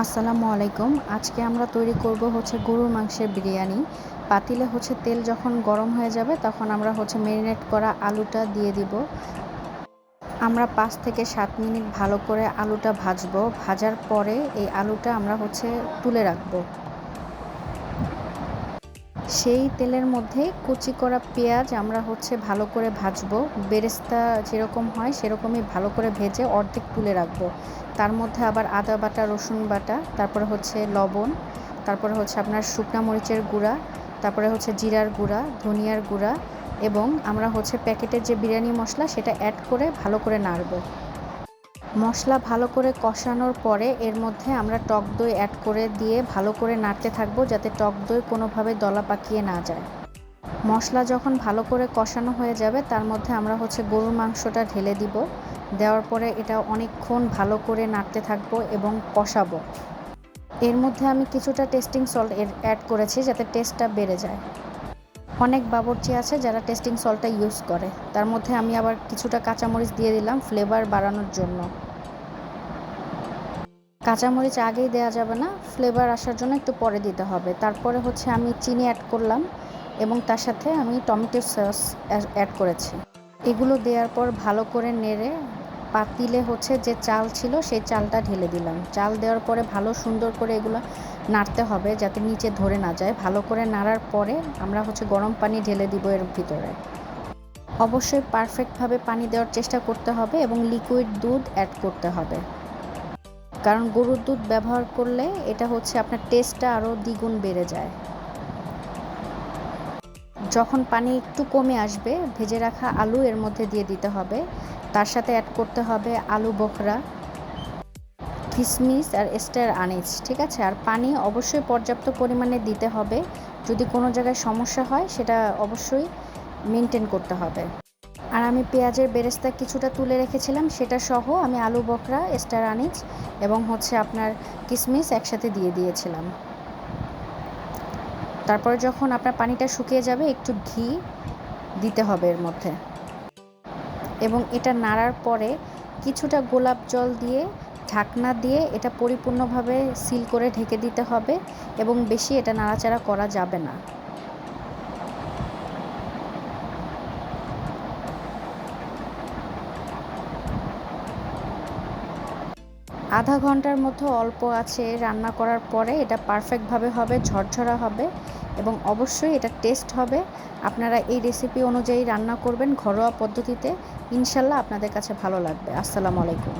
আসসালামু আলাইকুম। আজকে আমরা তৈরি করব গরুর মাংসের বিরিয়ানি। পাতিলে তেল যখন গরম হয়ে যাবে তখন আমরা মেরিনেট করা আলুটা দিয়ে দিব। আমরা ৫ থেকে ৭ মিনিট ভালো করে আলুটা ভাজবো। ভাজার পরে এই আলুটা আমরা তুলে রাখবো। সেই তেলের মধ্যে কুচি করা পেঁয়াজ আমরা ভালো করে ভাজবো। বেরেস্তা যেরকম হয় সেরকমই ভালো করে ভেজে অর্ধেক তুলে রাখবো। তার মধ্যে আবার আদা বাটা, রসুন বাটা, তারপরে লবণ, তারপরে আপনার শুকনা মরিচের গুঁড়া, তারপরে জিরার গুঁড়া, ধনিয়ার গুঁড়া এবং আমরা প্যাকেটের যে বিরিয়ানি মশলা সেটা অ্যাড করে ভালো করে নাড়বো। মশলা ভালো করে কষানোর পরে এর মধ্যে আমরা টক দই অ্যাড করে দিয়ে ভালো করে নাড়তে থাকবো যাতে টক দই কোনোভাবে দলা পাকিয়ে না যায়। মশলা যখন ভালো করে কষানো হয়ে যাবে তার মধ্যে আমরা গরুর মাংসটা ঢেলে দিব। দেওয়ার পরে এটা অনেকক্ষণ ভালো করে নাড়তে থাকবো এবং কষাবো। এর মধ্যে আমি কিছুটা টেস্টিং সল্ট অ্যাড করেছি যাতে টেস্টটা বেড়ে যায়। অনেক বাবুর্চি আছে যারা টেস্টিং সল্টটা ইউজ করে, তার মধ্যে আমি আবার কিছুটা কাঁচামরিচ দিয়ে দিলাম ফ্লেভার বাড়ানোর জন্য। কাঁচামরিচ আগেই দেওয়া যাবে না, ফ্লেভার আসার জন্য একটু পরে দিতে হবে। তারপরে আমি চিনি অ্যাড করলাম এবং তার সাথে আমি টমেটো সস অ্যাড করেছি। এগুলো দেওয়ার পর ভালো করে নেড়ে পাতিলে যে চাল ছিল সেই চালটা ঢেলে দিলাম। চাল দেওয়ার পরে ভালো সুন্দর করে এগুলো নাড়তে হবে যাতে নিচে ধরে না যায়। ভালো করে নাড়ার পরে আমরা গরম পানি ঢেলে দিব এর ভিতরে। অবশ্যই পারফেক্টভাবে পানি দেওয়ার চেষ্টা করতে হবে এবং লিকুইড দুধ অ্যাড করতে হবে, কারণ গরুর দুধ ব্যবহার করলে এটা আপনার টেস্টটা আরও দ্বিগুণ বেড়ে যায়। যখন পানি একটু কমে আসবে ভেজে রাখা আলু এর মধ্যে দিয়ে দিতে হবে। তার সাথে অ্যাড করতে হবে আলু বোখরা, কিশমিশ আর স্টার আনিস, ঠিক আছে? আর পানি অবশ্যই পর্যাপ্ত পরিমাণে দিতে হবে। যদি কোনো জায়গায় সমস্যা হয় সেটা অবশ্যই মেনটেন করতে হবে। আর আমি পেঁয়াজের বেরেস্তা কিছুটা তুলে রেখেছিলাম, সেটা সহ আমি আলু বখরা, স্টার আনিস এবং আপনার কিশমিশ একসাথে দিয়ে দিয়েছিলাম। তারপরে যখন আপনার পানিটা শুকিয়ে যাবে একটু ঘি দিতে হবে এর মধ্যে এবং এটা নাড়ার পরে কিছুটা গোলাপ জল দিয়ে ঢাকনা দিয়ে এটা পরিপূর্ণভাবে সিল করে ঢেকে দিতে হবে এবং বেশি এটা নাড়াচাড়া করা যাবে না। আধা ঘন্টার মতো অল্প আছে রান্না করার পরে এটা পারফেক্টভাবে হবে, ঝরঝরা হবে এবং অবশ্যই এটা টেস্ট হবে। আপনারা এই রেসিপি অনুযায়ী রান্না করবেন ঘরোয়া পদ্ধতিতে, ইনশাল্লাহ আপনাদের কাছে ভালো লাগবে। আসসালামু আলাইকুম।